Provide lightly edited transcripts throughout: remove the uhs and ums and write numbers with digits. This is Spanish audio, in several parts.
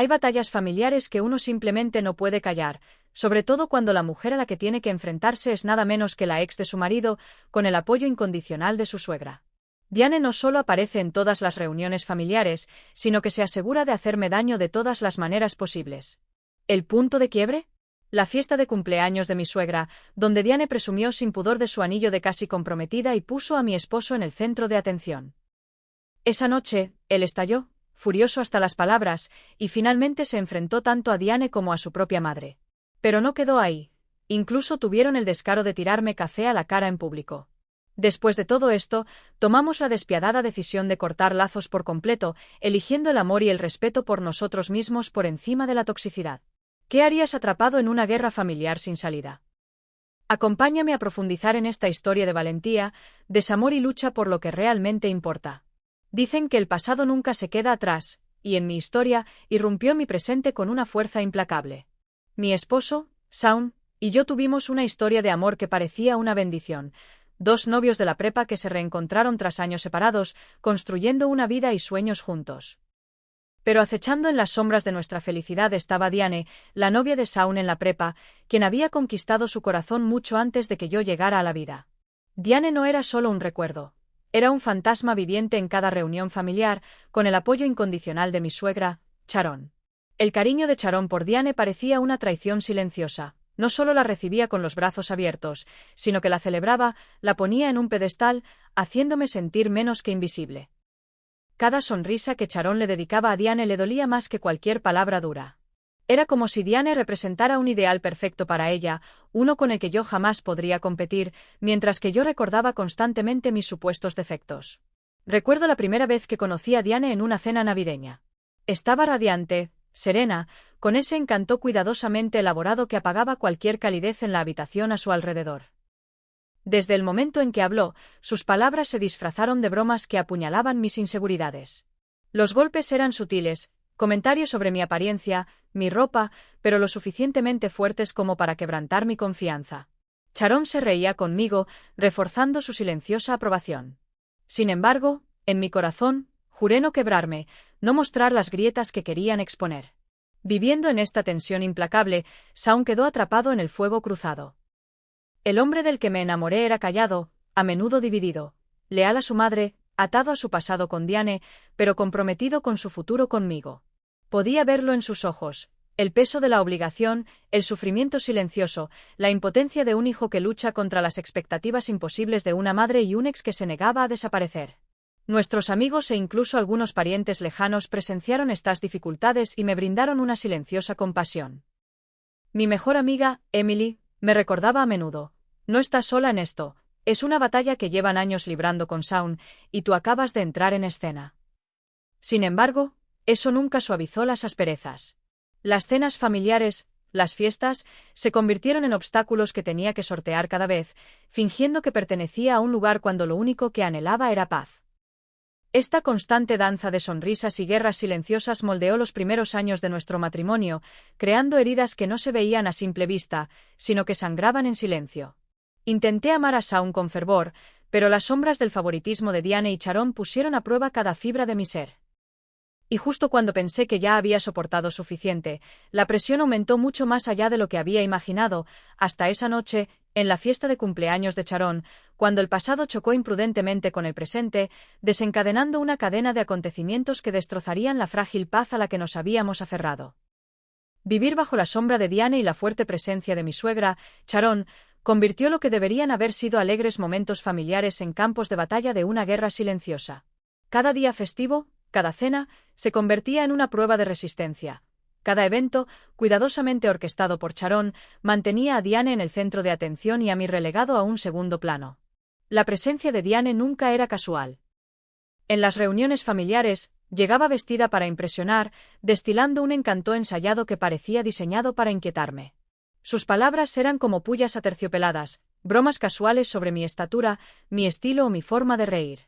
Hay batallas familiares que uno simplemente no puede callar, sobre todo cuando la mujer a la que tiene que enfrentarse es nada menos que la ex de su marido, con el apoyo incondicional de su suegra. Diane no solo aparece en todas las reuniones familiares, sino que se asegura de hacerme daño de todas las maneras posibles. ¿El punto de quiebre? La fiesta de cumpleaños de mi suegra, donde Diane presumió sin pudor de su anillo de casi comprometida y puso a mi esposo en el centro de atención. Esa noche, él estalló, furioso hasta las palabras, y finalmente se enfrentó tanto a Diane como a su propia madre. Pero no quedó ahí. Incluso tuvieron el descaro de tirarme café a la cara en público. Después de todo esto, tomamos la despiadada decisión de cortar lazos por completo, eligiendo el amor y el respeto por nosotros mismos por encima de la toxicidad. ¿Qué harías atrapado en una guerra familiar sin salida? Acompáñame a profundizar en esta historia de valentía, desamor y lucha por lo que realmente importa. Dicen que el pasado nunca se queda atrás, y en mi historia irrumpió mi presente con una fuerza implacable. Mi esposo, Shaun, y yo tuvimos una historia de amor que parecía una bendición. Dos novios de la prepa que se reencontraron tras años separados, construyendo una vida y sueños juntos. Pero acechando en las sombras de nuestra felicidad estaba Diane, la novia de Shaun en la prepa, quien había conquistado su corazón mucho antes de que yo llegara a la vida. Diane no era solo un recuerdo. Era un fantasma viviente en cada reunión familiar, con el apoyo incondicional de mi suegra, Sharon. El cariño de Sharon por Diane parecía una traición silenciosa. No solo la recibía con los brazos abiertos, sino que la celebraba, la ponía en un pedestal, haciéndome sentir menos que invisible. Cada sonrisa que Sharon le dedicaba a Diane le dolía más que cualquier palabra dura. Era como si Diane representara un ideal perfecto para ella, uno con el que yo jamás podría competir, mientras que yo recordaba constantemente mis supuestos defectos. Recuerdo la primera vez que conocí a Diane en una cena navideña. Estaba radiante, serena, con ese encanto cuidadosamente elaborado que apagaba cualquier calidez en la habitación a su alrededor. Desde el momento en que habló, sus palabras se disfrazaron de bromas que apuñalaban mis inseguridades. Los golpes eran sutiles, comentarios sobre mi apariencia, mi ropa, pero lo suficientemente fuertes como para quebrantar mi confianza. Sharon se reía conmigo, reforzando su silenciosa aprobación. Sin embargo, en mi corazón, juré no quebrarme, no mostrar las grietas que querían exponer. Viviendo en esta tensión implacable, Shaun quedó atrapado en el fuego cruzado. El hombre del que me enamoré era callado, a menudo dividido, leal a su madre, atado a su pasado con Diane, pero comprometido con su futuro conmigo. Podía verlo en sus ojos, el peso de la obligación, el sufrimiento silencioso, la impotencia de un hijo que lucha contra las expectativas imposibles de una madre y un ex que se negaba a desaparecer. Nuestros amigos e incluso algunos parientes lejanos presenciaron estas dificultades y me brindaron una silenciosa compasión. Mi mejor amiga, Emily, me recordaba a menudo: no estás sola en esto, es una batalla que llevan años librando con Shaun, y tú acabas de entrar en escena. Sin embargo, eso nunca suavizó las asperezas. Las cenas familiares, las fiestas, se convirtieron en obstáculos que tenía que sortear cada vez, fingiendo que pertenecía a un lugar cuando lo único que anhelaba era paz. Esta constante danza de sonrisas y guerras silenciosas moldeó los primeros años de nuestro matrimonio, creando heridas que no se veían a simple vista, sino que sangraban en silencio. Intenté amar a Shaun con fervor, pero las sombras del favoritismo de Diane y Sharon pusieron a prueba cada fibra de mi ser. Y justo cuando pensé que ya había soportado suficiente, la presión aumentó mucho más allá de lo que había imaginado, hasta esa noche, en la fiesta de cumpleaños de Sharon, cuando el pasado chocó imprudentemente con el presente, desencadenando una cadena de acontecimientos que destrozarían la frágil paz a la que nos habíamos aferrado. Vivir bajo la sombra de Diane y la fuerte presencia de mi suegra, Sharon, convirtió lo que deberían haber sido alegres momentos familiares en campos de batalla de una guerra silenciosa. Cada día festivo, cada cena, se convertía en una prueba de resistencia. Cada evento, cuidadosamente orquestado por Sharon, mantenía a Diane en el centro de atención y a mí relegado a un segundo plano. La presencia de Diane nunca era casual. En las reuniones familiares, llegaba vestida para impresionar, destilando un encanto ensayado que parecía diseñado para inquietarme. Sus palabras eran como pullas aterciopeladas, bromas casuales sobre mi estatura, mi estilo o mi forma de reír.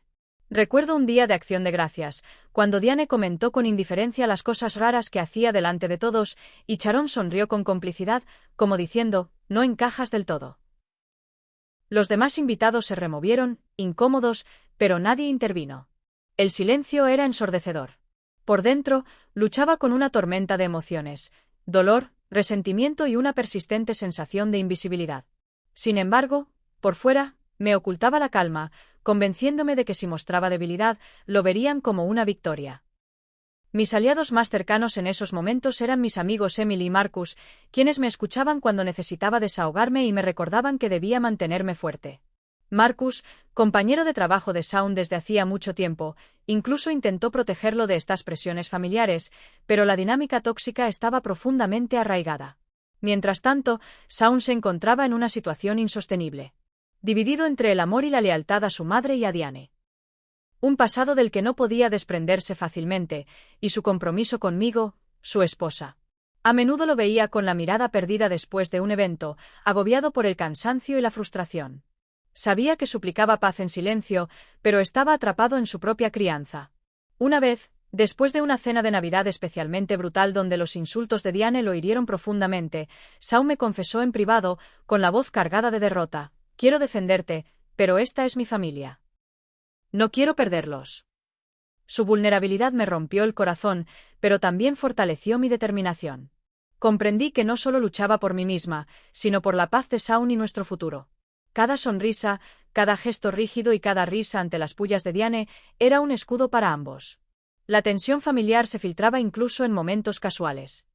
Recuerdo un día de Acción de Gracias, cuando Diane comentó con indiferencia las cosas raras que hacía delante de todos, y Sharon sonrió con complicidad, como diciendo: no encajas del todo. Los demás invitados se removieron, incómodos, pero nadie intervino. El silencio era ensordecedor. Por dentro, luchaba con una tormenta de emociones, dolor, resentimiento y una persistente sensación de invisibilidad. Sin embargo, por fuera, me ocultaba la calma, convenciéndome de que si mostraba debilidad, lo verían como una victoria. Mis aliados más cercanos en esos momentos eran mis amigos Emily y Marcus, quienes me escuchaban cuando necesitaba desahogarme y me recordaban que debía mantenerme fuerte. Marcus, compañero de trabajo de Shaun desde hacía mucho tiempo, incluso intentó protegerlo de estas presiones familiares, pero la dinámica tóxica estaba profundamente arraigada. Mientras tanto, Shaun se encontraba en una situación insostenible, dividido entre el amor y la lealtad a su madre y a Diane. Un pasado del que no podía desprenderse fácilmente, y su compromiso conmigo, su esposa. A menudo lo veía con la mirada perdida después de un evento, agobiado por el cansancio y la frustración. Sabía que suplicaba paz en silencio, pero estaba atrapado en su propia crianza. Una vez, después de una cena de Navidad especialmente brutal donde los insultos de Diane lo hirieron profundamente, Shaun me confesó en privado, con la voz cargada de derrota: «Quiero defenderte, pero esta es mi familia. No quiero perderlos». Su vulnerabilidad me rompió el corazón, pero también fortaleció mi determinación. Comprendí que no solo luchaba por mí misma, sino por la paz de Shaun y nuestro futuro. Cada sonrisa, cada gesto rígido y cada risa ante las pullas de Diane era un escudo para ambos. La tensión familiar se filtraba incluso en momentos casuales.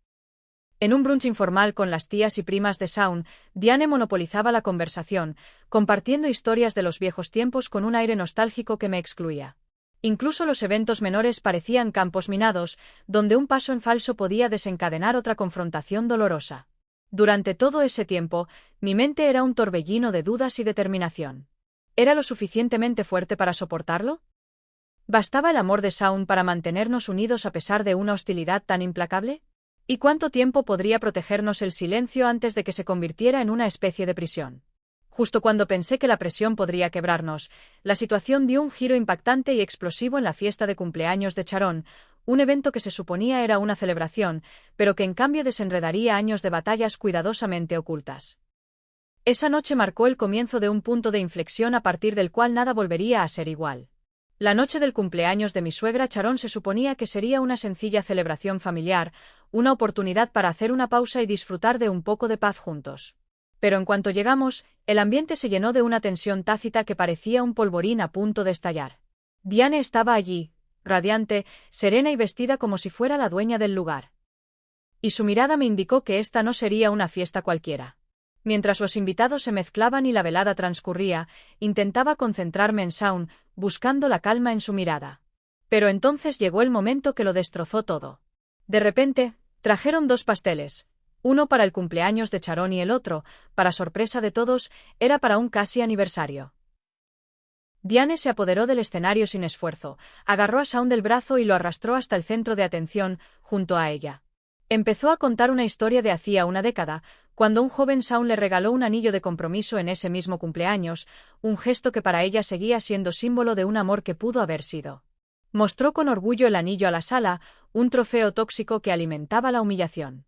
En un brunch informal con las tías y primas de Shaun, Diane monopolizaba la conversación, compartiendo historias de los viejos tiempos con un aire nostálgico que me excluía. Incluso los eventos menores parecían campos minados, donde un paso en falso podía desencadenar otra confrontación dolorosa. Durante todo ese tiempo, mi mente era un torbellino de dudas y determinación. ¿Era lo suficientemente fuerte para soportarlo? ¿Bastaba el amor de Shaun para mantenernos unidos a pesar de una hostilidad tan implacable? ¿Y cuánto tiempo podría protegernos el silencio antes de que se convirtiera en una especie de prisión? Justo cuando pensé que la presión podría quebrarnos, la situación dio un giro impactante y explosivo en la fiesta de cumpleaños de Sharon, un evento que se suponía era una celebración, pero que en cambio desenredaría años de batallas cuidadosamente ocultas. Esa noche marcó el comienzo de un punto de inflexión a partir del cual nada volvería a ser igual. La noche del cumpleaños de mi suegra Sharon se suponía que sería una sencilla celebración familiar, una oportunidad para hacer una pausa y disfrutar de un poco de paz juntos. Pero en cuanto llegamos, el ambiente se llenó de una tensión tácita que parecía un polvorín a punto de estallar. Diane estaba allí, radiante, serena y vestida como si fuera la dueña del lugar. Y su mirada me indicó que esta no sería una fiesta cualquiera. Mientras los invitados se mezclaban y la velada transcurría, intentaba concentrarme en Shaun, buscando la calma en su mirada. Pero entonces llegó el momento que lo destrozó todo. De repente, trajeron 2 pasteles, uno para el cumpleaños de Sharon y el otro, para sorpresa de todos, era para un casi aniversario. Diane se apoderó del escenario sin esfuerzo, agarró a Shaun del brazo y lo arrastró hasta el centro de atención, junto a ella. Empezó a contar una historia de hacía una década, cuando un joven Shaun le regaló un anillo de compromiso en ese mismo cumpleaños, un gesto que para ella seguía siendo símbolo de un amor que pudo haber sido. Mostró con orgullo el anillo a la sala, un trofeo tóxico que alimentaba la humillación.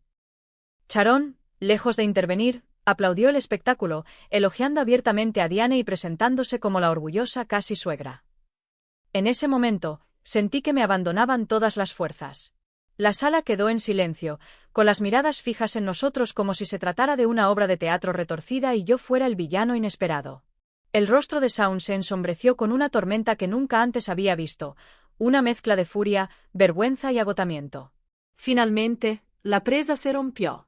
Sharon, lejos de intervenir, aplaudió el espectáculo, elogiando abiertamente a Diane y presentándose como la orgullosa casi suegra. En ese momento, sentí que me abandonaban todas las fuerzas. La sala quedó en silencio, con las miradas fijas en nosotros como si se tratara de una obra de teatro retorcida y yo fuera el villano inesperado. El rostro de Shaun se ensombreció con una tormenta que nunca antes había visto, una mezcla de furia, vergüenza y agotamiento. Finalmente, la presa se rompió.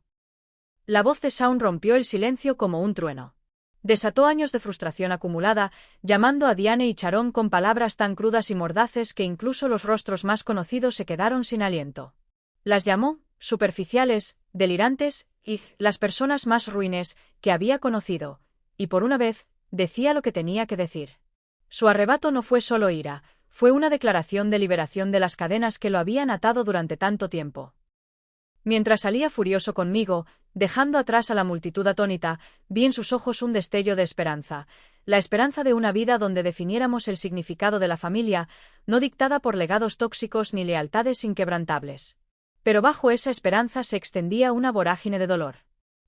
La voz de Shaun rompió el silencio como un trueno. Desató años de frustración acumulada, llamando a Diane y Sharon con palabras tan crudas y mordaces que incluso los rostros más conocidos se quedaron sin aliento. Las llamó superficiales, delirantes y las personas más ruines que había conocido, y por una vez, decía lo que tenía que decir. Su arrebato no fue solo ira, fue una declaración de liberación de las cadenas que lo habían atado durante tanto tiempo. Mientras salía furioso conmigo, dejando atrás a la multitud atónita, vi en sus ojos un destello de esperanza, la esperanza de una vida donde definiéramos el significado de la familia, no dictada por legados tóxicos ni lealtades inquebrantables. Pero bajo esa esperanza se extendía una vorágine de dolor.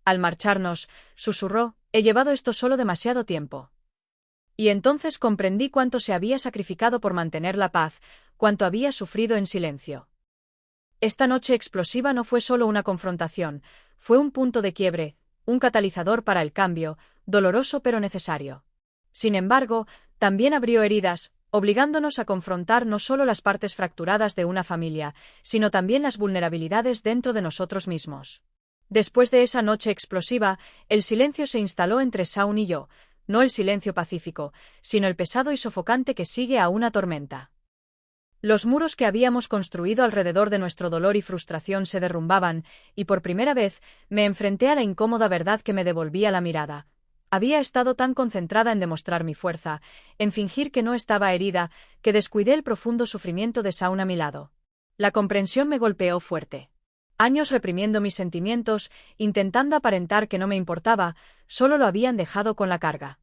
Al marcharnos, susurró, he llevado esto solo demasiado tiempo. Y entonces comprendí cuánto se había sacrificado por mantener la paz, cuánto había sufrido en silencio. Esta noche explosiva no fue solo una confrontación, fue un punto de quiebre, un catalizador para el cambio, doloroso pero necesario. Sin embargo, también abrió heridas, obligándonos a confrontar no solo las partes fracturadas de una familia, sino también las vulnerabilidades dentro de nosotros mismos. Después de esa noche explosiva, el silencio se instaló entre Shaun y yo, no el silencio pacífico, sino el pesado y sofocante que sigue a una tormenta. Los muros que habíamos construido alrededor de nuestro dolor y frustración se derrumbaban, y por primera vez me enfrenté a la incómoda verdad que me devolvía la mirada. Había estado tan concentrada en demostrar mi fuerza, en fingir que no estaba herida, que descuidé el profundo sufrimiento de Shaun a mi lado. La comprensión me golpeó fuerte. Años reprimiendo mis sentimientos, intentando aparentar que no me importaba, solo lo habían dejado con la carga.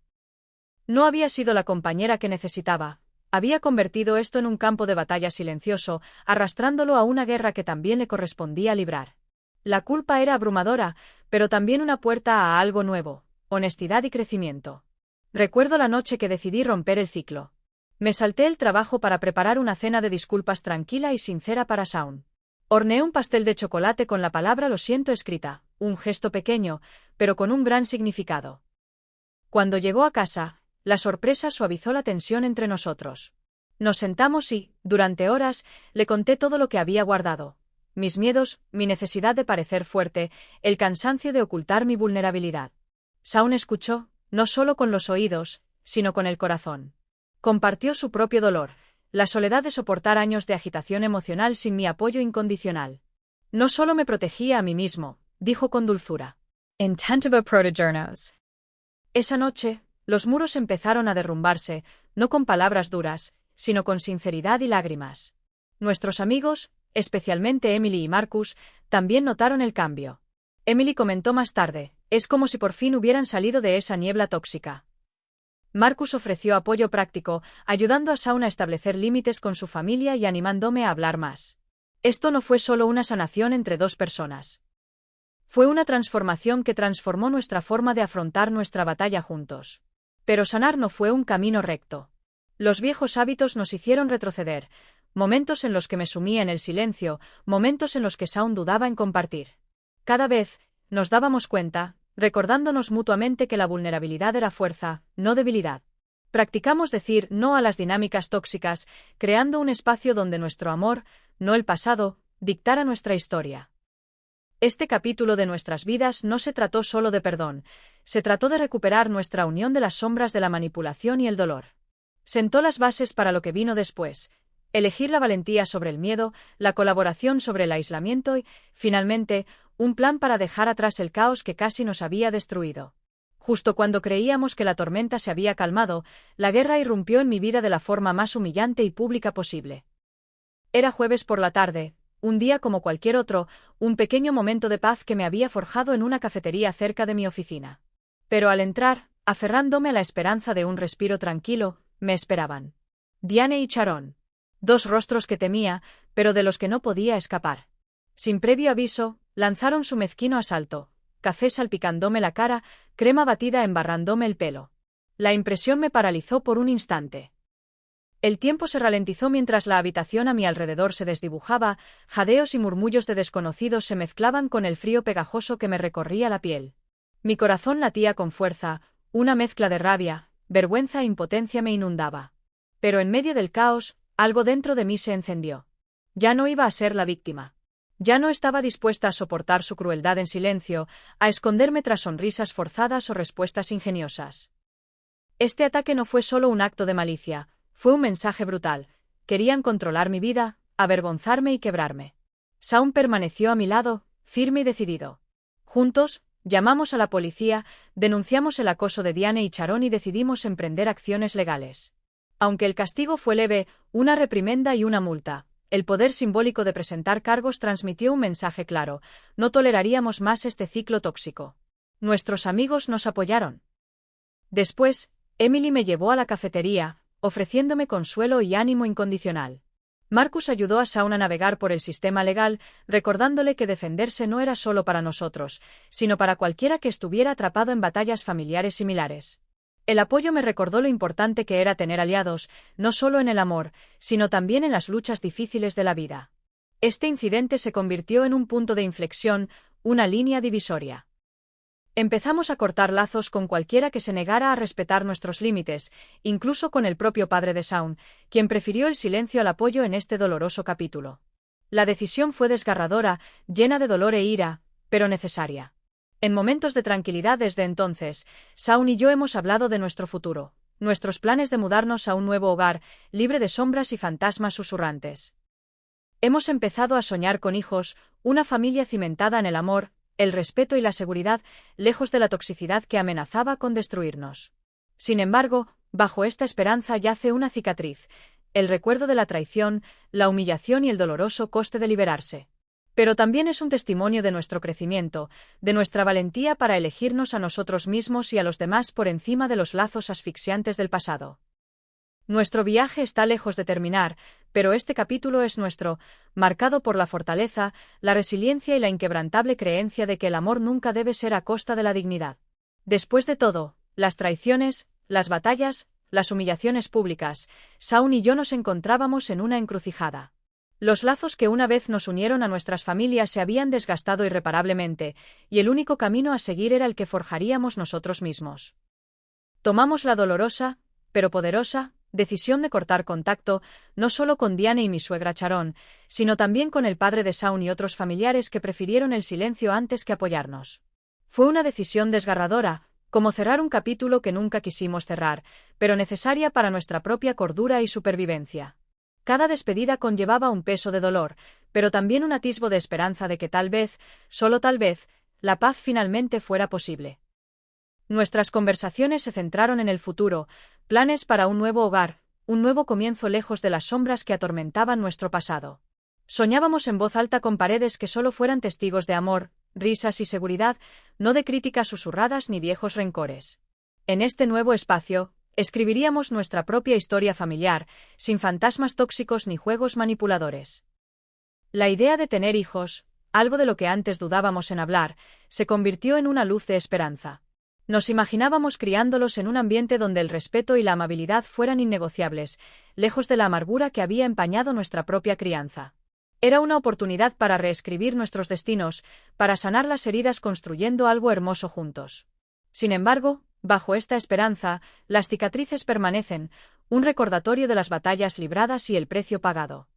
No había sido la compañera que necesitaba. Había convertido esto en un campo de batalla silencioso, arrastrándolo a una guerra que también le correspondía librar. La culpa era abrumadora, pero también una puerta a algo nuevo, honestidad y crecimiento. Recuerdo la noche que decidí romper el ciclo. Me salté el trabajo para preparar una cena de disculpas tranquila y sincera para Shaun. Horneé un pastel de chocolate con la palabra "lo siento" escrita, un gesto pequeño, pero con un gran significado. Cuando llegó a casa, la sorpresa suavizó la tensión entre nosotros. Nos sentamos y, durante horas, le conté todo lo que había guardado. Mis miedos, mi necesidad de parecer fuerte, el cansancio de ocultar mi vulnerabilidad. Shaun escuchó, no solo con los oídos, sino con el corazón. Compartió su propio dolor, la soledad de soportar años de agitación emocional sin mi apoyo incondicional. No solo me protegía a mí mismo, dijo con dulzura. Intentaba protegernos. Esa noche, los muros empezaron a derrumbarse, no con palabras duras, sino con sinceridad y lágrimas. Nuestros amigos, especialmente Emily y Marcus, también notaron el cambio. Emily comentó más tarde, es como si por fin hubieran salido de esa niebla tóxica. Marcus ofreció apoyo práctico, ayudando a Shaun a establecer límites con su familia y animándome a hablar más. Esto no fue solo una sanación entre dos personas. Fue una transformación que transformó nuestra forma de afrontar nuestra batalla juntos. Pero sanar no fue un camino recto. Los viejos hábitos nos hicieron retroceder, momentos en los que me sumía en el silencio, momentos en los que Shaun dudaba en compartir. Cada vez, nos dábamos cuenta, recordándonos mutuamente que la vulnerabilidad era fuerza, no debilidad. Practicamos decir no a las dinámicas tóxicas, creando un espacio donde nuestro amor, no el pasado, dictara nuestra historia. Este capítulo de nuestras vidas no se trató solo de perdón, se trató de recuperar nuestra unión de las sombras de la manipulación y el dolor. Sentó las bases para lo que vino después, elegir la valentía sobre el miedo, la colaboración sobre el aislamiento y, finalmente, un plan para dejar atrás el caos que casi nos había destruido. Justo cuando creíamos que la tormenta se había calmado, la guerra irrumpió en mi vida de la forma más humillante y pública posible. Era jueves por la tarde, un día como cualquier otro, un pequeño momento de paz que me había forjado en una cafetería cerca de mi oficina. Pero al entrar, aferrándome a la esperanza de un respiro tranquilo, me esperaban Diane y Sharon. Dos rostros que temía, pero de los que no podía escapar. Sin previo aviso, lanzaron su mezquino asalto, café salpicándome la cara, crema batida embarrándome el pelo. La impresión me paralizó por un instante. El tiempo se ralentizó mientras la habitación a mi alrededor se desdibujaba, jadeos y murmullos de desconocidos se mezclaban con el frío pegajoso que me recorría la piel. Mi corazón latía con fuerza, una mezcla de rabia, vergüenza e impotencia me inundaba. Pero en medio del caos, algo dentro de mí se encendió. Ya no iba a ser la víctima. Ya no estaba dispuesta a soportar su crueldad en silencio, a esconderme tras sonrisas forzadas o respuestas ingeniosas. Este ataque no fue solo un acto de malicia, fue un mensaje brutal. Querían controlar mi vida, avergonzarme y quebrarme. Shaun permaneció a mi lado, firme y decidido. Juntos, llamamos a la policía, denunciamos el acoso de Diane y Sharon y decidimos emprender acciones legales. Aunque el castigo fue leve, una reprimenda y una multa, el poder simbólico de presentar cargos transmitió un mensaje claro: no toleraríamos más este ciclo tóxico. Nuestros amigos nos apoyaron. Después, Emily me llevó a la cafetería, ofreciéndome consuelo y ánimo incondicional. Marcus ayudó a Shaun a navegar por el sistema legal, recordándole que defenderse no era solo para nosotros, sino para cualquiera que estuviera atrapado en batallas familiares similares. El apoyo me recordó lo importante que era tener aliados, no solo en el amor, sino también en las luchas difíciles de la vida. Este incidente se convirtió en un punto de inflexión, una línea divisoria. Empezamos a cortar lazos con cualquiera que se negara a respetar nuestros límites, incluso con el propio padre de Shaun, quien prefirió el silencio al apoyo en este doloroso capítulo. La decisión fue desgarradora, llena de dolor e ira, pero necesaria. En momentos de tranquilidad desde entonces, Shaun y yo hemos hablado de nuestro futuro, nuestros planes de mudarnos a un nuevo hogar, libre de sombras y fantasmas susurrantes. Hemos empezado a soñar con hijos, una familia cimentada en el amor, el respeto y la seguridad, lejos de la toxicidad que amenazaba con destruirnos. Sin embargo, bajo esta esperanza yace una cicatriz, el recuerdo de la traición, la humillación y el doloroso coste de liberarse. Pero también es un testimonio de nuestro crecimiento, de nuestra valentía para elegirnos a nosotros mismos y a los demás por encima de los lazos asfixiantes del pasado. Nuestro viaje está lejos de terminar, pero este capítulo es nuestro, marcado por la fortaleza, la resiliencia y la inquebrantable creencia de que el amor nunca debe ser a costa de la dignidad. Después de todo, las traiciones, las batallas, las humillaciones públicas, Shaun y yo nos encontrábamos en una encrucijada. Los lazos que una vez nos unieron a nuestras familias se habían desgastado irreparablemente, y el único camino a seguir era el que forjaríamos nosotros mismos. Tomamos la dolorosa, pero poderosa, decisión de cortar contacto, no solo con Diane y mi suegra Sharon, sino también con el padre de Shaun y otros familiares que prefirieron el silencio antes que apoyarnos. Fue una decisión desgarradora, como cerrar un capítulo que nunca quisimos cerrar, pero necesaria para nuestra propia cordura y supervivencia. Cada despedida conllevaba un peso de dolor, pero también un atisbo de esperanza de que tal vez, solo tal vez, la paz finalmente fuera posible. Nuestras conversaciones se centraron en el futuro, planes para un nuevo hogar, un nuevo comienzo lejos de las sombras que atormentaban nuestro pasado. Soñábamos en voz alta con paredes que solo fueran testigos de amor, risas y seguridad, no de críticas susurradas ni viejos rencores. En este nuevo espacio, escribiríamos nuestra propia historia familiar, sin fantasmas tóxicos ni juegos manipuladores. La idea de tener hijos, algo de lo que antes dudábamos en hablar, se convirtió en una luz de esperanza. Nos imaginábamos criándolos en un ambiente donde el respeto y la amabilidad fueran innegociables, lejos de la amargura que había empañado nuestra propia crianza. Era una oportunidad para reescribir nuestros destinos, para sanar las heridas construyendo algo hermoso juntos. Sin embargo, bajo esta esperanza, las cicatrices permanecen, un recordatorio de las batallas libradas y el precio pagado.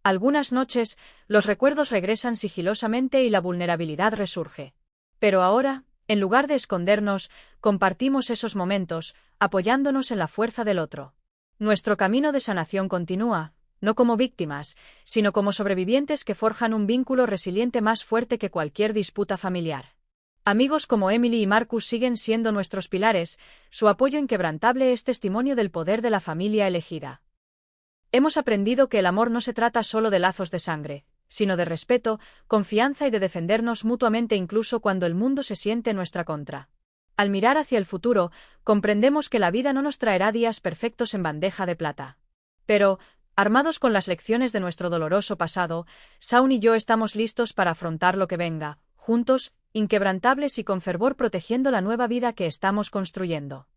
Algunas noches, los recuerdos regresan sigilosamente y la vulnerabilidad resurge. Pero ahora, en lugar de escondernos, compartimos esos momentos, apoyándonos en la fuerza del otro. Nuestro camino de sanación continúa, no como víctimas, sino como sobrevivientes que forjan un vínculo resiliente más fuerte que cualquier disputa familiar. Amigos como Emily y Marcus siguen siendo nuestros pilares, su apoyo inquebrantable es testimonio del poder de la familia elegida. Hemos aprendido que el amor no se trata solo de lazos de sangre, sino de respeto, confianza y de defendernos mutuamente incluso cuando el mundo se siente en nuestra contra. Al mirar hacia el futuro, comprendemos que la vida no nos traerá días perfectos en bandeja de plata. Pero, armados con las lecciones de nuestro doloroso pasado, Shaun y yo estamos listos para afrontar lo que venga, juntos, inquebrantables y con fervor protegiendo la nueva vida que estamos construyendo.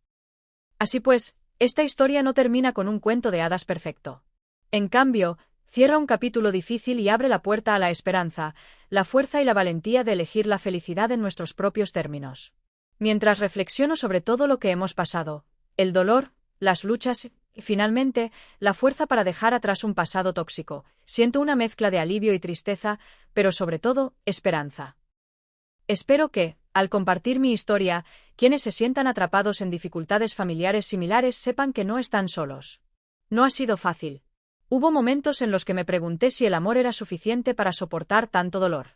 Así pues, esta historia no termina con un cuento de hadas perfecto. En cambio, cierra un capítulo difícil y abre la puerta a la esperanza, la fuerza y la valentía de elegir la felicidad en nuestros propios términos. Mientras reflexiono sobre todo lo que hemos pasado, el dolor, las luchas y, finalmente, la fuerza para dejar atrás un pasado tóxico, siento una mezcla de alivio y tristeza, pero sobre todo, esperanza. Espero que, al compartir mi historia, quienes se sientan atrapados en dificultades familiares similares sepan que no están solos. No ha sido fácil. Hubo momentos en los que me pregunté si el amor era suficiente para soportar tanto dolor.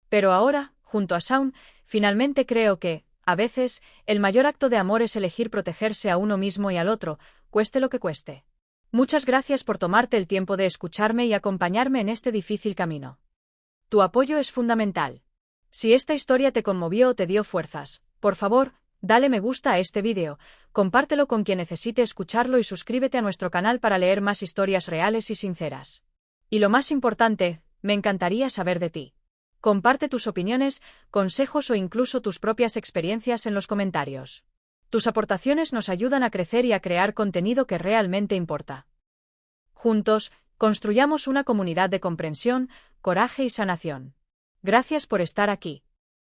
Pero ahora, junto a Shaun, finalmente creo que, a veces, el mayor acto de amor es elegir protegerse a uno mismo y al otro, cueste lo que cueste. Muchas gracias por tomarte el tiempo de escucharme y acompañarme en este difícil camino. Tu apoyo es fundamental. Si esta historia te conmovió o te dio fuerzas, por favor, dale me gusta a este vídeo, compártelo con quien necesite escucharlo y suscríbete a nuestro canal para leer más historias reales y sinceras. Y lo más importante, me encantaría saber de ti. Comparte tus opiniones, consejos o incluso tus propias experiencias en los comentarios. Tus aportaciones nos ayudan a crecer y a crear contenido que realmente importa. Juntos, Construyamos una comunidad de comprensión, coraje y sanación. Gracias por estar aquí.